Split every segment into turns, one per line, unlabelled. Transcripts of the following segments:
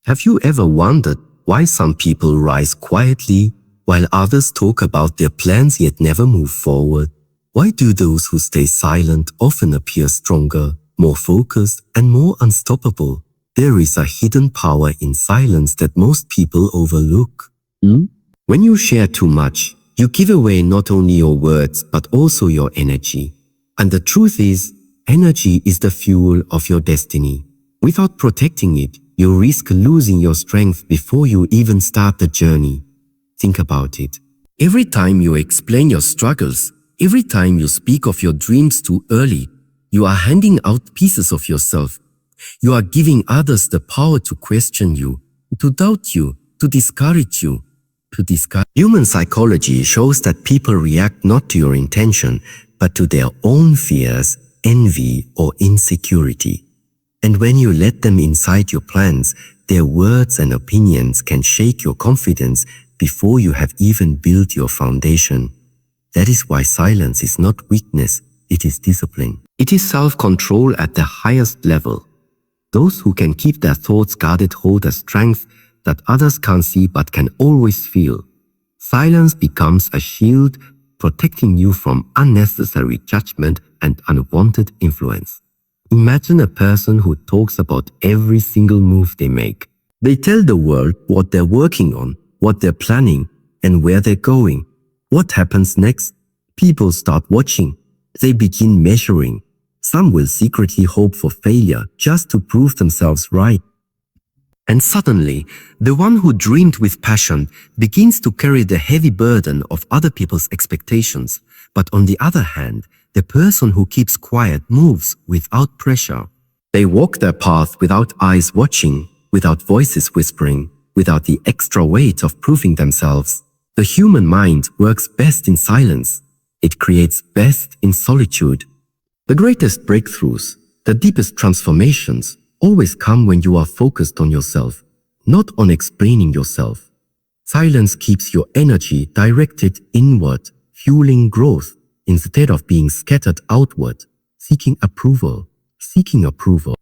Have you ever wondered why some people rise quietly while others talk about their plans yet never move forward? Why do those who stay silent often appear stronger, more focused, and more unstoppable? There is a hidden power in silence that most people overlook. When you share too much, you give away not only your words but also your energy. And the truth is, energy is the fuel of your destiny. Without protecting it, you risk losing your strength before you even start the journey. Think about it. Every time you explain your struggles, every time you speak of your dreams too early, you are handing out pieces of yourself. You are giving others the power to question you, to doubt you, to discourage you. Human psychology shows that people react not to your intention, but to their own fears, envy, or insecurity. And when you let them inside your plans, their words and opinions can shake your confidence before you have even built your foundation. That is why silence is not weakness, it is discipline. It is self-control at the highest level. Those who can keep their thoughts guarded hold a strength that others can't see but can always feel. Silence becomes a shield protecting you from unnecessary judgment and unwanted influence. Imagine a person who talks about every single move they make. They tell the world what they're working on, what they're planning, and where they're going. What happens next? People start watching. They begin measuring. Some will secretly hope for failure just to prove themselves right. And suddenly, the one who dreamed with passion begins to carry the heavy burden of other people's expectations. But on the other hand, the person who keeps quiet moves without pressure. They walk their path without eyes watching, without voices whispering, without the extra weight of proving themselves. The human mind works best in silence. It creates best in solitude. The greatest breakthroughs, the deepest transformations, always come when you are focused on yourself, not on explaining yourself. Silence keeps your energy directed inward, fueling growth, instead of being scattered outward, seeking approval.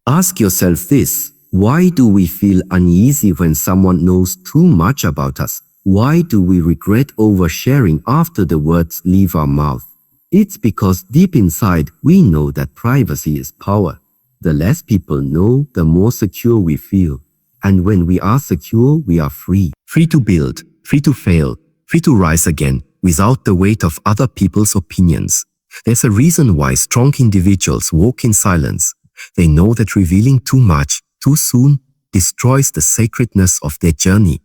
Ask yourself this: why do we feel uneasy when someone knows too much about us? Why do we regret oversharing after the words leave our mouth? It's because deep inside we know that privacy is power. The less people know, the more secure we feel. And when we are secure, we are free. Free to build, free to fail, free to rise again, without the weight of other people's opinions. There's a reason why strong individuals walk in silence. They know that revealing too much, too soon, destroys the sacredness of their journey.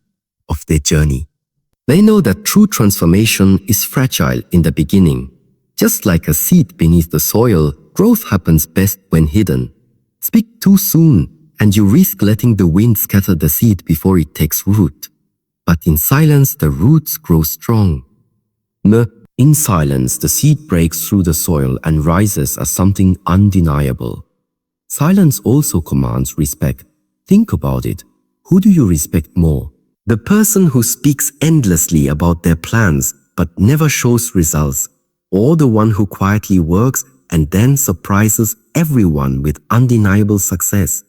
They know that true transformation is fragile in the beginning. Just like a seed beneath the soil, growth happens best when hidden. Speak too soon, and you risk letting the wind scatter the seed before it takes root. But in silence, the roots grow strong. In silence, the seed breaks through the soil and rises as something undeniable. Silence also commands respect. Think about it. Who do you respect more? The person who speaks endlessly about their plans but never shows results, or the one who quietly works and then surprises everyone with undeniable success?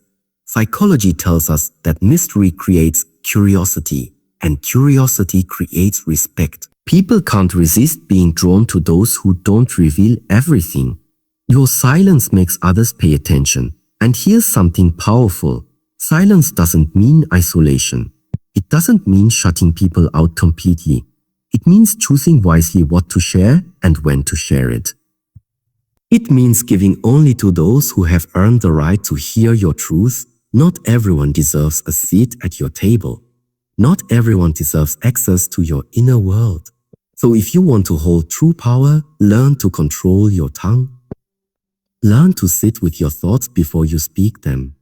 Psychology tells us that mystery creates curiosity, and curiosity creates respect. People can't resist being drawn to those who don't reveal everything. Your silence makes others pay attention. And here's something powerful. Silence doesn't mean isolation. It doesn't mean shutting people out completely. It means choosing wisely what to share and when to share it. It means giving only to those who have earned the right to hear your truth. Not everyone deserves a seat at your table. Not everyone deserves access to your inner world. So if you want to hold true power, learn to control your tongue. Learn to sit with your thoughts before you speak them.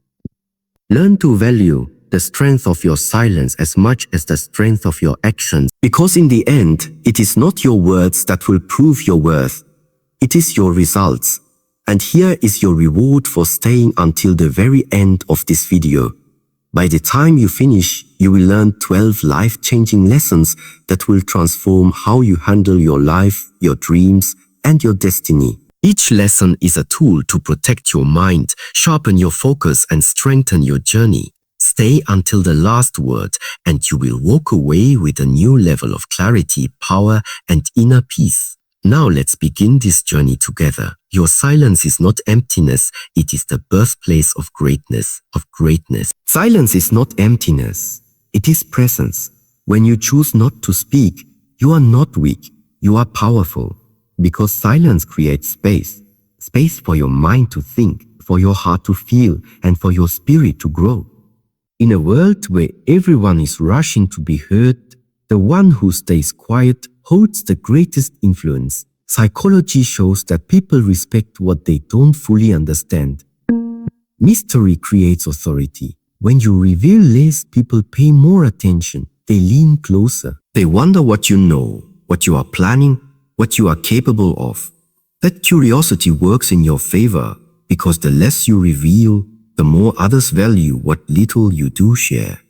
Learn to value the strength of your silence as much as the strength of your actions. Because in the end, it is not your words that will prove your worth. It is your results. And here is your reward for staying until the very end of this video. By the time you finish, you will learn 12 life-changing lessons that will transform how you handle your life, your dreams, and your destiny. Each lesson is a tool to protect your mind, sharpen your focus, and strengthen your journey. Stay until the last word, and you will walk away with a new level of clarity, power, and inner peace. Now let's begin this journey together. Your silence is not emptiness, it is the birthplace of greatness, Silence is not emptiness, it is presence. When you choose not to speak, you are not weak, you are powerful. Because silence creates space. Space for your mind to think, for your heart to feel, and for your spirit to grow. In a world where everyone is rushing to be heard, the one who stays quiet holds the greatest influence. Psychology shows that people respect what they don't fully understand. Mystery creates authority. When you reveal less, people pay more attention. They lean closer. They wonder what you know, what you are planning, what you are capable of. That curiosity works in your favor, because the less you reveal, the more others value what little you do share.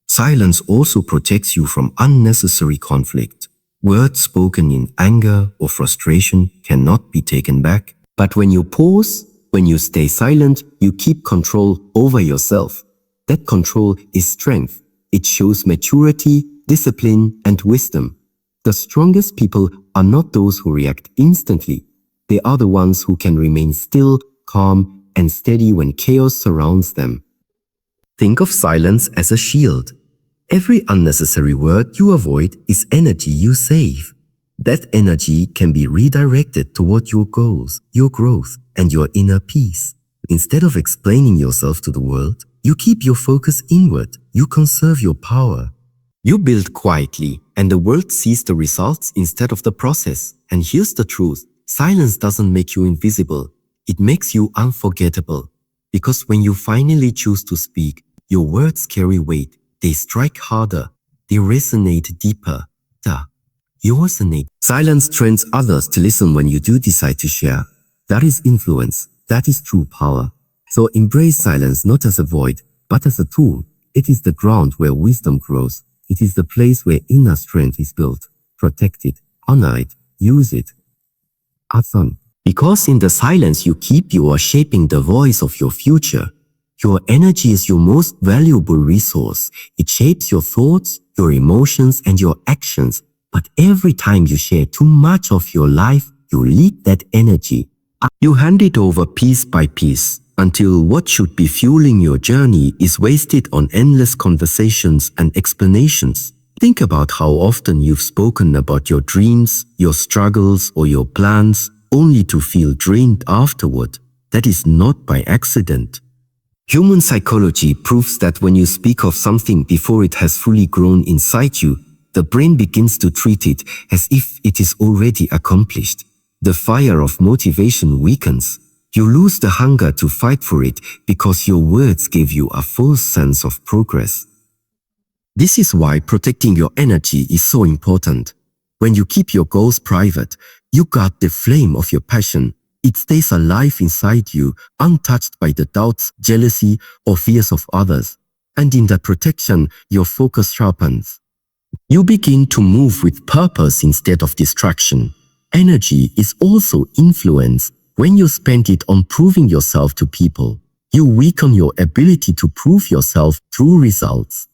Silence also protects you from unnecessary conflict. Words spoken in anger or frustration cannot be taken back. But when you pause, when you stay silent, you keep control over yourself. That control is strength. It shows maturity, discipline, and wisdom. The strongest people are not those who react instantly. They are the ones who can remain still, calm, and steady when chaos surrounds them. Think of silence as a shield. Every unnecessary word you avoid is energy you save. That energy can be redirected toward your goals, your growth, and your inner peace. Instead of explaining yourself to the world, you keep your focus inward. You conserve your power. You build quietly, and the world sees the results instead of the process. And here's the truth. Silence doesn't make you invisible. It makes you unforgettable. Because when you finally choose to speak, your words carry weight. They strike harder. They resonate deeper. You resonate. Silence trains others to listen when you do decide to share. That is influence. That is true power. So embrace silence not as a void, but as a tool. It is the ground where wisdom grows. It is the place where inner strength is built. Protect it, honor it, use it. Awesome. Because in the silence you keep, you are shaping the voice of your future. Your energy is your most valuable resource. It shapes your thoughts, your emotions, and your actions. But every time you share too much of your life, you leak that energy. You hand it over piece by piece, until what should be fueling your journey is wasted on endless conversations and explanations. Think about how often you've spoken about your dreams, your struggles, or your plans, only to feel drained afterward. That is not by accident. Human psychology proves that when you speak of something before it has fully grown inside you, the brain begins to treat it as if it is already accomplished. The fire of motivation weakens. You lose the hunger to fight for it because your words give you a false sense of progress. This is why protecting your energy is so important. When you keep your goals private, you guard the flame of your passion. It stays alive inside you, untouched by the doubts, jealousy, or fears of others. And in that protection, your focus sharpens. You begin to move with purpose instead of distraction. Energy is also influence. When you spend it on proving yourself to people, you weaken your ability to prove yourself through results.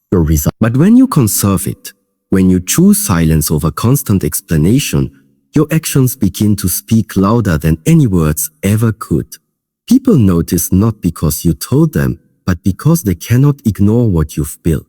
But when you conserve it, when you choose silence over constant explanation, your actions begin to speak louder than any words ever could. People notice not because you told them, but because they cannot ignore what you've built.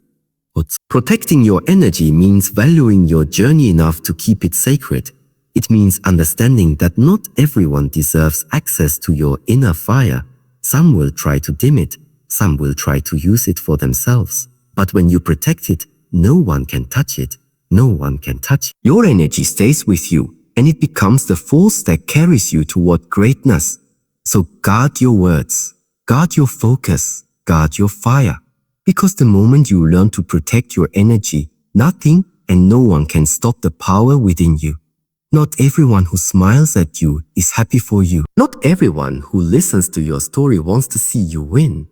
Protecting your energy means valuing your journey enough to keep it sacred. It means understanding that not everyone deserves access to your inner fire. Some will try to dim it. Some will try to use it for themselves. But when you protect it, no one can touch it. No one can touch it. Your energy stays with you, and it becomes the force that carries you toward greatness. So guard your words, guard your focus, guard your fire. Because the moment you learn to protect your energy, nothing and no one can stop the power within you. Not everyone who smiles at you is happy for you. Not everyone who listens to your story wants to see you win.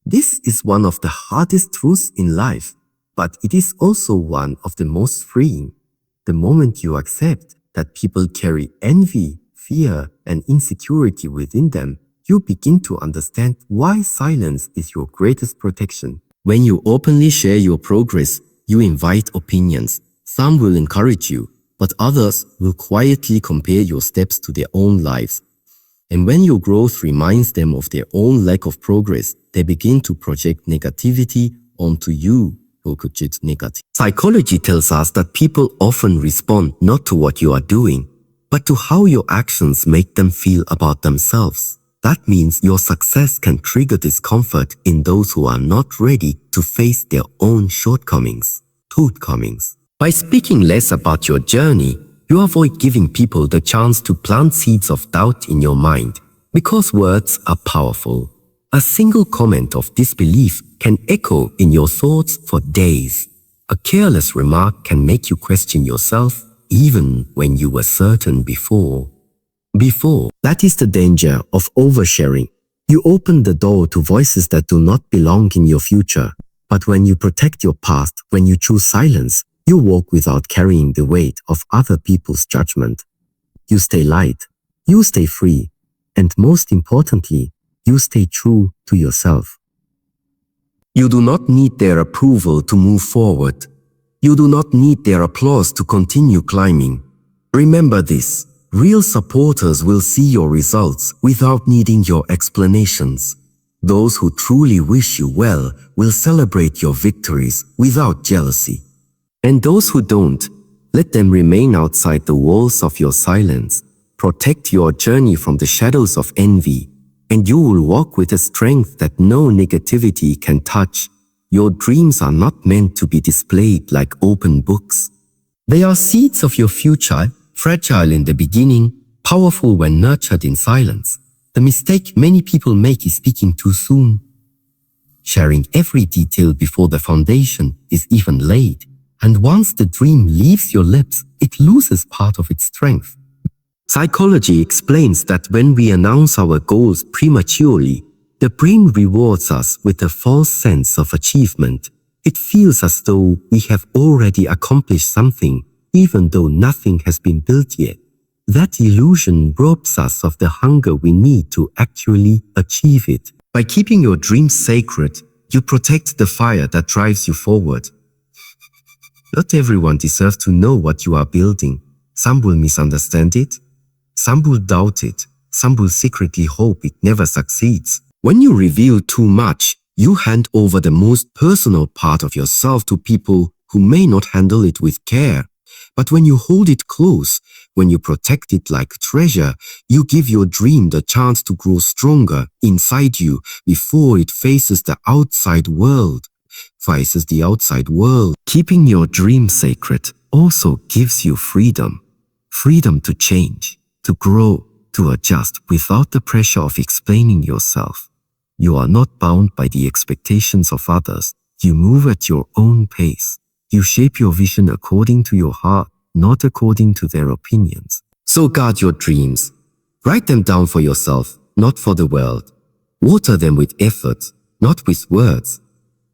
This is one of the hardest truths in life, but it is also one of the most freeing. The moment you accept that people carry envy, fear, and insecurity within them, you begin to understand why silence is your greatest protection. When you openly share your progress, you invite opinions. Some will encourage you, but others will quietly compare your steps to their own lives. And when your growth reminds them of their own lack of progress, they begin to project negativity onto you. Psychology tells us that people often respond not to what you are doing, but to how your actions make them feel about themselves. That means your success can trigger discomfort in those who are not ready to face their own shortcomings. By speaking less about your journey, you avoid giving people the chance to plant seeds of doubt in your mind, because words are powerful. A single comment of disbelief can echo in your thoughts for days. A careless remark can make you question yourself even when you were certain before. That is the danger of oversharing. You open the door to voices that do not belong in your future. But when you protect your past, when you choose silence, you walk without carrying the weight of other people's judgment. You stay light, you stay free, and most importantly, you stay true to yourself. You do not need their approval to move forward. You do not need their applause to continue climbing. Remember this, real supporters will see your results without needing your explanations. Those who truly wish you well will celebrate your victories without jealousy. And those who don't, let them remain outside the walls of your silence. Protect your journey from the shadows of envy, and you will walk with a strength that no negativity can touch. Your dreams are not meant to be displayed like open books. They are seeds of your future, fragile in the beginning, powerful when nurtured in silence. The mistake many people make is speaking too soon. Sharing every detail before the foundation is even laid, and once the dream leaves your lips, it loses part of its strength. Psychology explains that when we announce our goals prematurely, the brain rewards us with a false sense of achievement. It feels as though we have already accomplished something, even though nothing has been built yet. That illusion robs us of the hunger we need to actually achieve it. By keeping your dreams sacred, you protect the fire that drives you forward. Not everyone deserves to know what you are building. Some will misunderstand it. Some will doubt it. Some will secretly hope it never succeeds. When you reveal too much, you hand over the most personal part of yourself to people who may not handle it with care. But when you hold it close, when you protect it like treasure, you give your dream the chance to grow stronger inside you before it faces the outside world. Keeping your dream sacred also gives you freedom. Freedom to change, to grow, to adjust without the pressure of explaining yourself. You are not bound by the expectations of others. You move at your own pace. You shape your vision according to your heart, not according to their opinions. So guard your dreams. Write them down for yourself, not for the world. Water them with effort, not with words.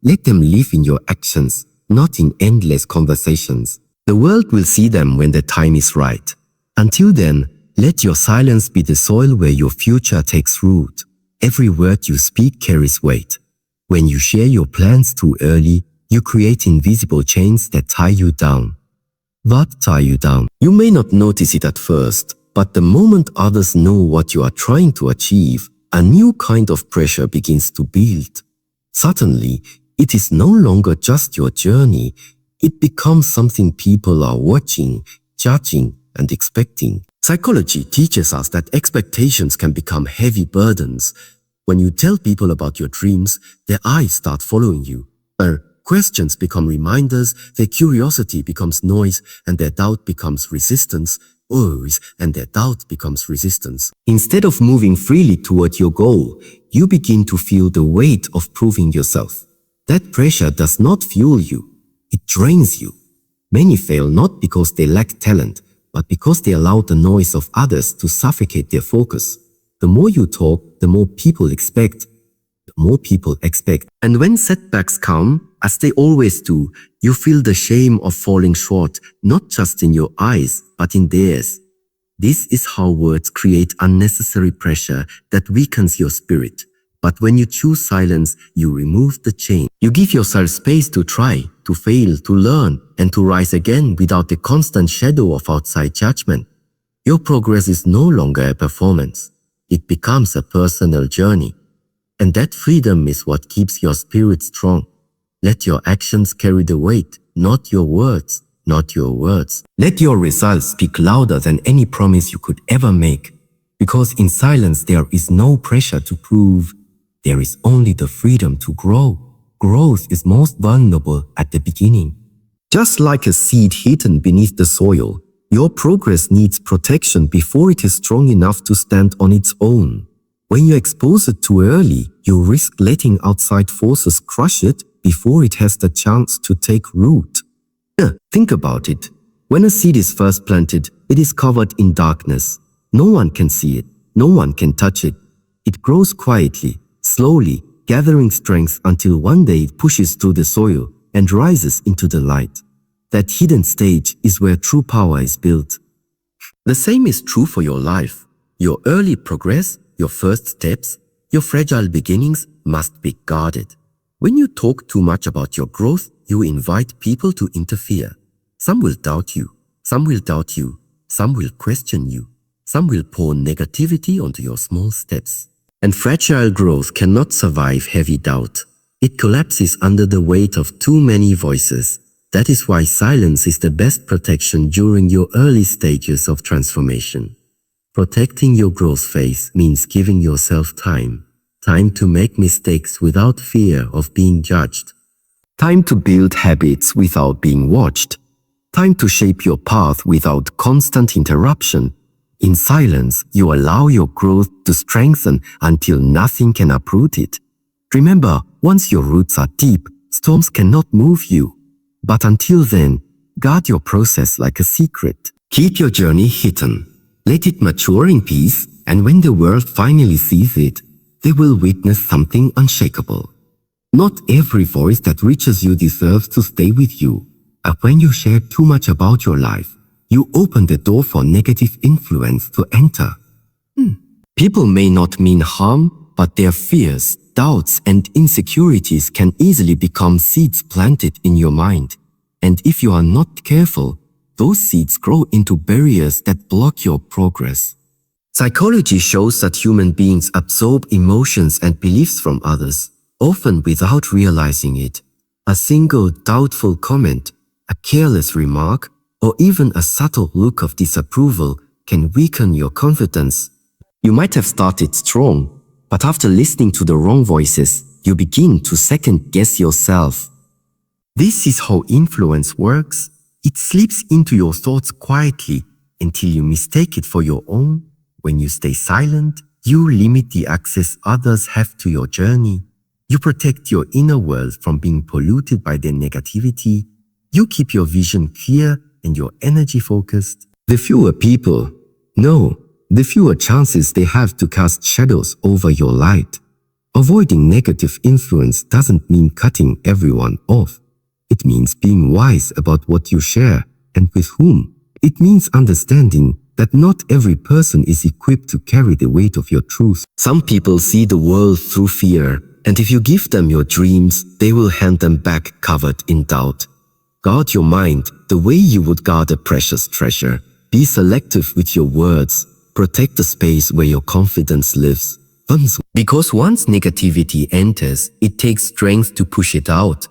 Let them live in your actions, not in endless conversations. The world will see them when the time is right. Until then, let your silence be the soil where your future takes root. Every word you speak carries weight. When you share your plans too early, you create invisible chains that tie you down. You may not notice it at first, but the moment others know what you are trying to achieve, a new kind of pressure begins to build. Suddenly, it is no longer just your journey. It becomes something people are watching, judging, and expecting. Psychology teaches us that expectations can become heavy burdens. When you tell people about your dreams, their eyes start following you. Their questions become reminders, their curiosity becomes noise, and their doubt becomes resistance. Instead of moving freely toward your goal, you begin to feel the weight of proving yourself. That pressure does not fuel you. It drains you. Many fail not because they lack talent, but because they allow the noise of others to suffocate their focus. The more you talk, the more people expect. And when setbacks come, as they always do, you feel the shame of falling short, not just in your eyes, but in theirs. This is how words create unnecessary pressure that weakens your spirit. But when you choose silence, you remove the chain. You give yourself space to try, to fail, to learn, and to rise again without the constant shadow of outside judgment. Your progress is no longer a performance. It becomes a personal journey. And that freedom is what keeps your spirit strong. Let your actions carry the weight, not your words, not your words. Let your results speak louder than any promise you could ever make. Because in silence there is no pressure to prove. There is only the freedom to grow. Growth is most vulnerable at the beginning. Just like a seed hidden beneath the soil, your progress needs protection before it is strong enough to stand on its own. When you expose it too early, you risk letting outside forces crush it before it has the chance to take root. Think about it. When a seed is first planted, it is covered in darkness. No one can see it. No one can touch it. It grows quietly, slowly, gathering strength until one day it pushes through the soil and rises into the light. That hidden stage is where true power is built. The same is true for your life. Your early progress, your first steps, your fragile beginnings must be guarded. When you talk too much about your growth, you invite people to interfere. Some will doubt you. Some will doubt you. Some will question you. Some will pour negativity onto your small steps. And fragile growth cannot survive heavy doubt. It collapses under the weight of too many voices. That is why silence is the best protection during your early stages of transformation. Protecting your growth phase means giving yourself time. Time to make mistakes without fear of being judged. Time to build habits without being watched. Time to shape your path without constant interruption. In silence, you allow your growth to strengthen until nothing can uproot it. Remember, once your roots are deep, storms cannot move you. But until then, guard your process like a secret. Keep your journey hidden. Let it mature in peace, and when the world finally sees it, they will witness something unshakable. Not every voice that reaches you deserves to stay with you. And when you share too much about your life, you open the door for negative influence to enter. People may not mean harm, but their fears, doubts, and insecurities can easily become seeds planted in your mind. And if you are not careful, those seeds grow into barriers that block your progress. Psychology shows that human beings absorb emotions and beliefs from others, often without realizing it. A single doubtful comment, a careless remark, or even a subtle look of disapproval can weaken your confidence. You might have started strong, but after listening to the wrong voices, you begin to second-guess yourself. This is how influence works. It slips into your thoughts quietly until you mistake it for your own. When you stay silent, you limit the access others have to your journey. You protect your inner world from being polluted by their negativity. You keep your vision clear and your energy focused. The fewer people, the fewer chances they have to cast shadows over your light. Avoiding negative influence doesn't mean cutting everyone off. It means being wise about what you share and with whom. It means understanding that not every person is equipped to carry the weight of your truth. Some people see the world through fear, and if you give them your dreams, they will hand them back covered in doubt. Guard your mind the way you would guard a precious treasure. Be selective with your words. Protect the space where your confidence lives. Because once negativity enters, it takes strength to push it out.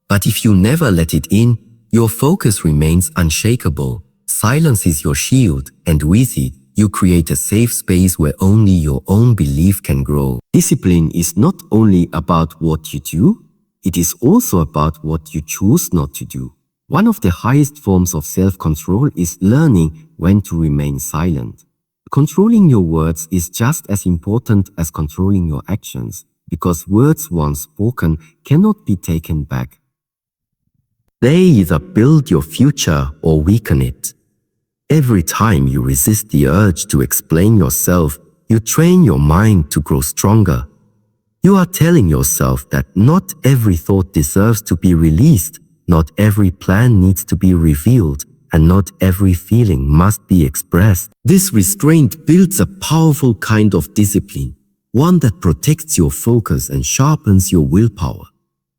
But if you never let it in, your focus remains unshakable. Silence is your shield, and with it, you create a safe space where only your own belief can grow. Discipline is not only about what you do, it is also about what you choose not to do. One of the highest forms of self-control is learning when to remain silent. Controlling your words is just as important as controlling your actions, because words once spoken cannot be taken back. They either build your future or weaken it. Every time you resist the urge to explain yourself, you train your mind to grow stronger. You are telling yourself that not every thought deserves to be released, not every plan needs to be revealed, and not every feeling must be expressed. This restraint builds a powerful kind of discipline. one that protects your focus and sharpens your willpower.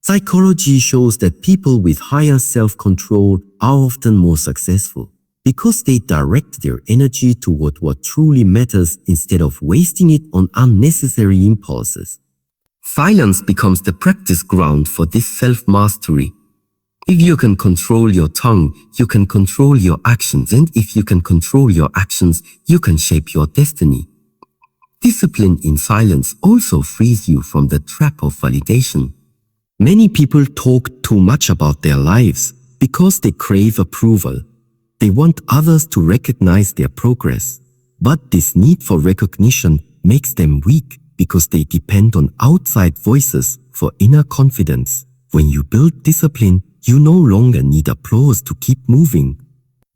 Psychology shows that people with higher self-control are often more successful because they direct their energy toward what truly matters instead of wasting it on unnecessary impulses. Silence becomes the practice ground for this self-mastery. If you can control your tongue, you can control your actions, and if you can control your actions, you can shape your destiny. Discipline in silence also frees you from the trap of validation. Many people talk too much about their lives because they crave approval. They want others to recognize their progress. But this need for recognition makes them weak because they depend on outside voices for inner confidence. When you build discipline, you no longer need applause to keep moving.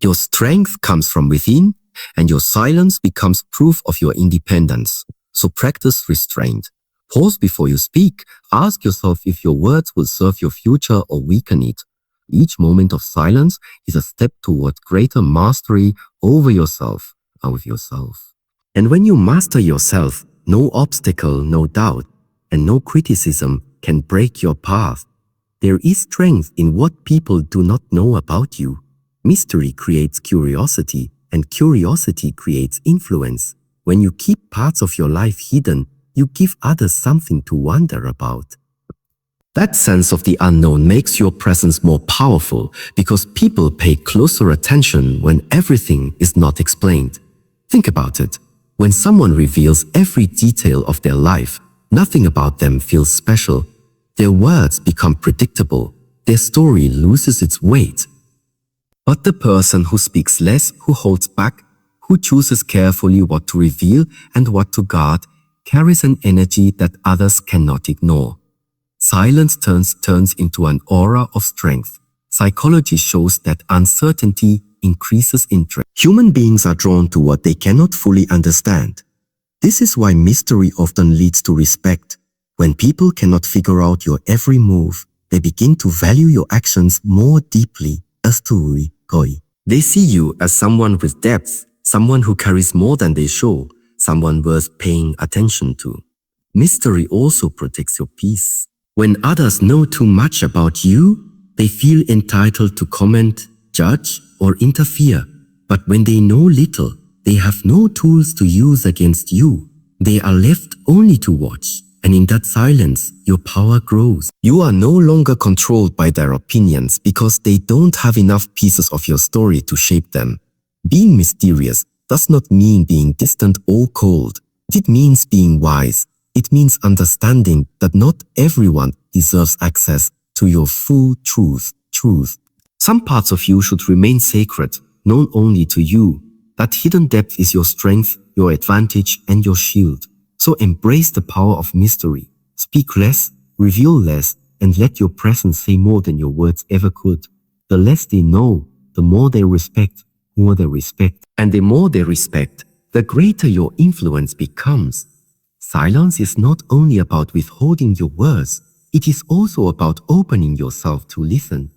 Your strength comes from within, and your silence becomes proof of your independence. So practice restraint. Pause before you speak. Ask yourself if your words will serve your future or weaken it. Each moment of silence is a step toward greater mastery over yourself and with yourself. And when you master yourself, no obstacle, no doubt, and no criticism can break your path. There is strength in what people do not know about you. Mystery creates curiosity, and curiosity creates influence. When you keep parts of your life hidden, you give others something to wonder about. That sense of the unknown makes your presence more powerful because people pay closer attention when everything is not explained. Think about it. When someone reveals every detail of their life, nothing about them feels special. Their words become predictable. Their story loses its weight. But the person who speaks less, who holds back, who chooses carefully what to reveal and what to guard, carries an energy that others cannot ignore. Silence turns into an aura of strength. Psychology shows that uncertainty increases interest. Human beings are drawn to what they cannot fully understand. This is why mystery often leads to respect. When people cannot figure out your every move, they begin to value your actions more deeply. They see you as someone with depth, someone who carries more than they show, someone worth paying attention to. Mystery also protects your peace. When others know too much about you, they feel entitled to comment, judge, or interfere. But when they know little, they have no tools to use against you. They are left only to watch. And in that silence, your power grows. You are no longer controlled by their opinions because they don't have enough pieces of your story to shape them. Being mysterious does not mean being distant or cold. It means being wise. It means understanding that not everyone deserves access to your full truth. Some parts of you should remain sacred, known only to you. That hidden depth is your strength, your advantage, and your shield. So embrace the power of mystery. Speak less, reveal less, and let your presence say more than your words ever could. The less they know, the more they respect, and the more they respect, the greater your influence becomes. Silence is not only about withholding your words, it is also about opening yourself to listen.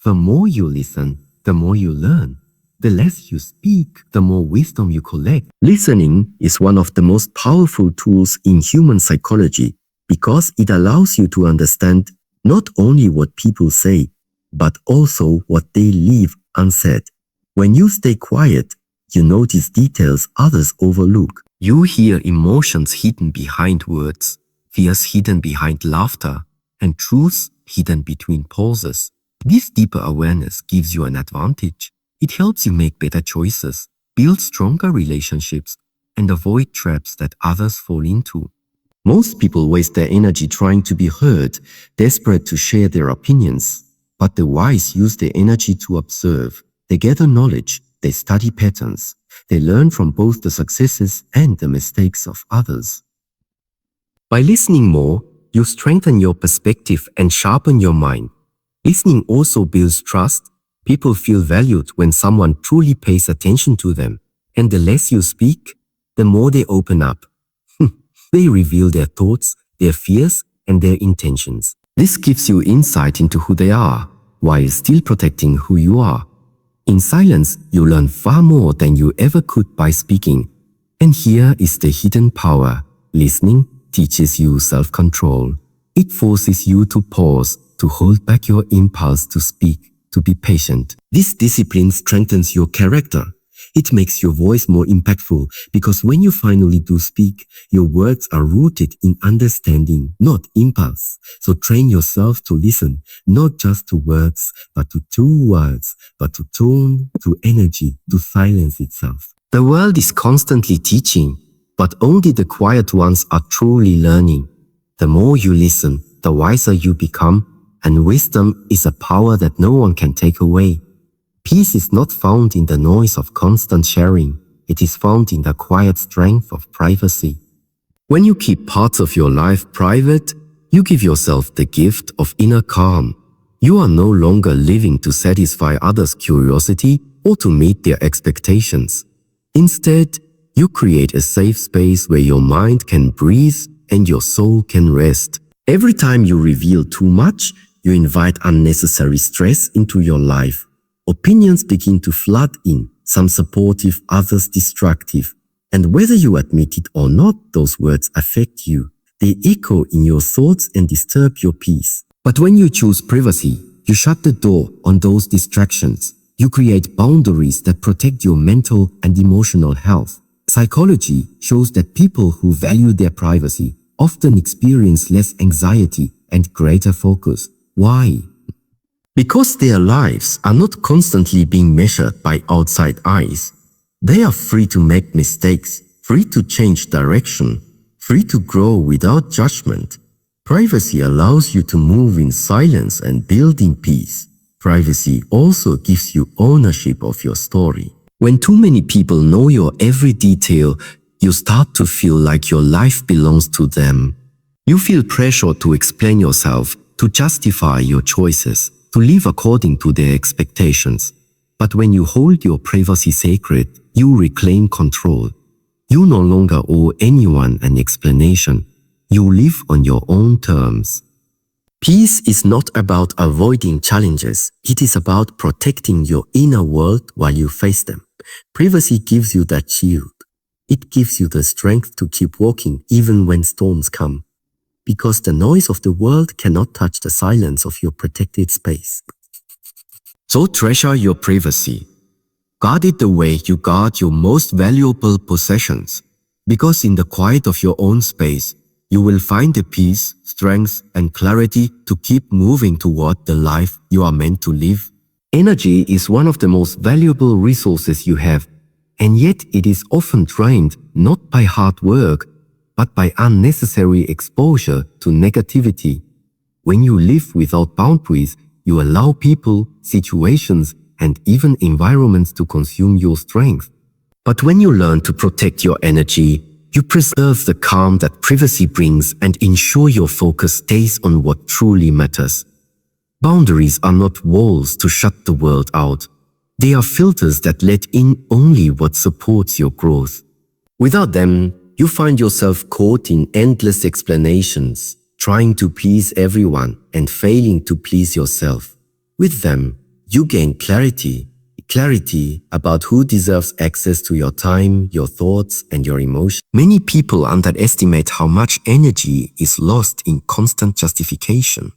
The more you listen, the more you learn. The less you speak, the more wisdom you collect. Listening is one of the most powerful tools in human psychology because it allows you to understand not only what people say, but also what they leave unsaid. When you stay quiet, you notice details others overlook. You hear emotions hidden behind words, fears hidden behind laughter, and truths hidden between pauses. This deeper awareness gives you an advantage. It helps you make better choices, build stronger relationships, and avoid traps that others fall into. Most people waste their energy trying to be heard, desperate to share their opinions. But the wise use their energy to observe. They gather knowledge, they study patterns, they learn from both the successes and the mistakes of others. By listening more, you strengthen your perspective and sharpen your mind. Listening also builds trust. People feel valued when someone truly pays attention to them. And the less you speak, the more they open up. They reveal their thoughts, their fears, and their intentions. This gives you insight into who they are, while still protecting who you are. In silence, you learn far more than you ever could by speaking. And here is the hidden power. Listening teaches you self-control. It forces you to pause, to hold back your impulse to speak, to be patient. This discipline strengthens your character. It makes your voice more impactful because when you finally do speak, your words are rooted in understanding, not impulse. So train yourself to listen, not just to words, but to words, but to tone, to energy, to silence itself. The world is constantly teaching, but only the quiet ones are truly learning. The more you listen, the wiser you become, and wisdom is a power that no one can take away. Peace is not found in the noise of constant sharing. It is found in the quiet strength of privacy. When you keep parts of your life private, you give yourself the gift of inner calm. You are no longer living to satisfy others' curiosity or to meet their expectations. Instead, you create a safe space where your mind can breathe and your soul can rest. Every time you reveal too much, you invite unnecessary stress into your life. Opinions begin to flood in, some supportive, others destructive. And whether you admit it or not, those words affect you. They echo in your thoughts and disturb your peace. But when you choose privacy, you shut the door on those distractions. You create boundaries that protect your mental and emotional health. Psychology shows that people who value their privacy often experience less anxiety and greater focus. Why? Because their lives are not constantly being measured by outside eyes. They are free to make mistakes, free to change direction, free to grow without judgment. Privacy allows you to move in silence and build in peace. Privacy also gives you ownership of your story. When too many people know your every detail, you start to feel like your life belongs to them. You feel pressure to explain yourself, to justify your choices, to live according to their expectations. But when you hold your privacy sacred, you reclaim control. You no longer owe anyone an explanation. You live on your own terms. Peace is not about avoiding challenges. It is about protecting your inner world while you face them. Privacy gives you that shield. It gives you the strength to keep walking even when storms come. Because the noise of the world cannot touch the silence of your protected space. So treasure your privacy. Guard it the way you guard your most valuable possessions. Because in the quiet of your own space, you will find the peace, strength, and clarity to keep moving toward the life you are meant to live. Energy is one of the most valuable resources you have, and yet it is often drained not by hard work, but by unnecessary exposure to negativity. When you live without boundaries, you allow people, situations, and even environments to consume your strength. But when you learn to protect your energy, you preserve the calm that privacy brings and ensure your focus stays on what truly matters. Boundaries are not walls to shut the world out. They are filters that let in only what supports your growth. Without them, you find yourself caught in endless explanations, trying to please everyone and failing to please yourself. With them, you gain clarity about who deserves access to your time, your thoughts, and your emotions. Many people underestimate how much energy is lost in constant justification.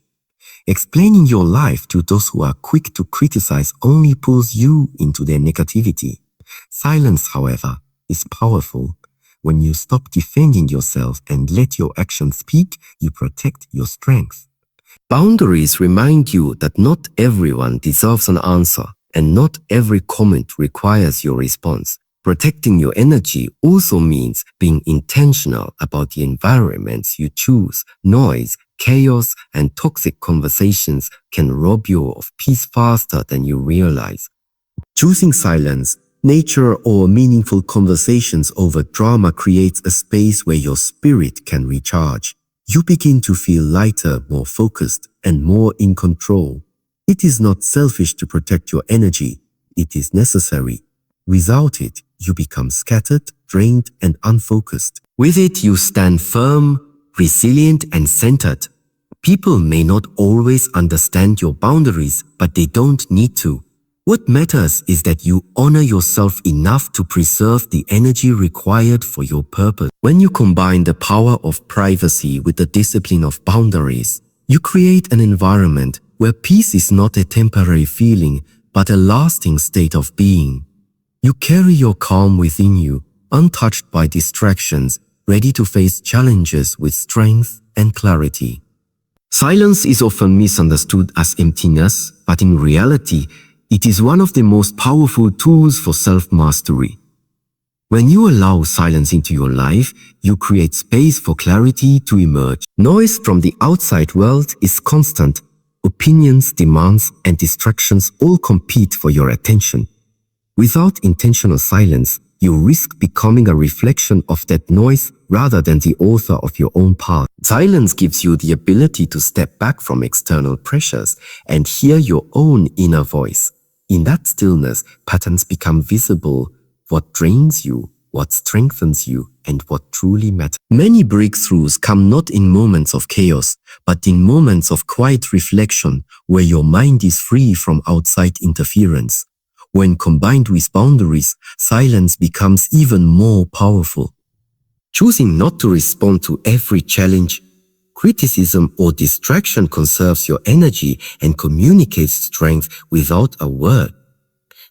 Explaining your life to those who are quick to criticize only pulls you into their negativity. Silence, however, is powerful. When you stop defending yourself and let your actions speak, you protect your strength. Boundaries remind you that not everyone deserves an answer, and not every comment requires your response. Protecting your energy also means being intentional about the environments you choose. Noise, chaos, and toxic conversations can rob you of peace faster than you realize. Choosing silence, nature, or meaningful conversations over drama creates a space where your spirit can recharge. You begin to feel lighter, more focused, and more in control. It is not selfish to protect your energy. It is necessary. Without it, you become scattered, drained, and unfocused. With it, you stand firm, resilient, and centered. People may not always understand your boundaries, but they don't need to. What matters is that you honor yourself enough to preserve the energy required for your purpose. When you combine the power of privacy with the discipline of boundaries, you create an environment where peace is not a temporary feeling, but a lasting state of being. You carry your calm within you, untouched by distractions, ready to face challenges with strength and clarity. Silence is often misunderstood as emptiness, but in reality, it is one of the most powerful tools for self-mastery. When you allow silence into your life, you create space for clarity to emerge. Noise from the outside world is constant. Opinions, demands, and distractions all compete for your attention. Without intentional silence, you risk becoming a reflection of that noise rather than the author of your own path. Silence gives you the ability to step back from external pressures and hear your own inner voice. In that stillness, patterns become visible, what drains you, what strengthens you, and what truly matters. Many breakthroughs come not in moments of chaos, but in moments of quiet reflection where your mind is free from outside interference. When combined with boundaries, silence becomes even more powerful. Choosing not to respond to every challenge, criticism, or distraction conserves your energy and communicates strength without a word.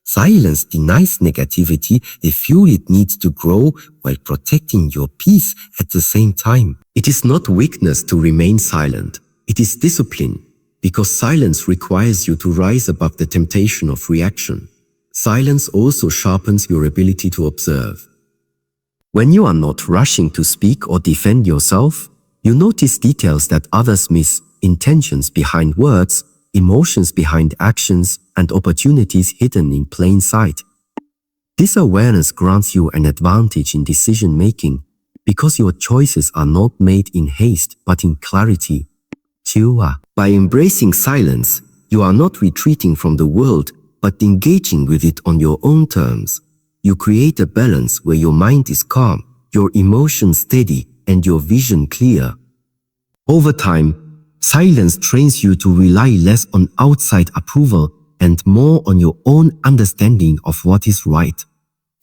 Silence denies negativity the fuel it needs to grow while protecting your peace at the same time. It is not weakness to remain silent. It is discipline, because silence requires you to rise above the temptation of reaction. Silence also sharpens your ability to observe. When you are not rushing to speak or defend yourself, you notice details that others miss, intentions behind words, emotions behind actions, and opportunities hidden in plain sight. This awareness grants you an advantage in decision-making because your choices are not made in haste but in clarity. By embracing silence, you are not retreating from the world but engaging with it on your own terms. You create a balance where your mind is calm, your emotions steady, and your vision clear. Over time, silence trains you to rely less on outside approval and more on your own understanding of what is right.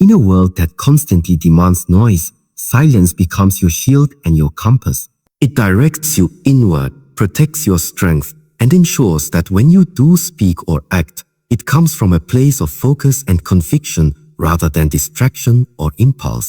In a world that constantly demands noise, silence becomes your shield and your compass. It directs you inward, protects your strength, and ensures that when you do speak or act, it comes from a place of focus and conviction rather than distraction or impulse.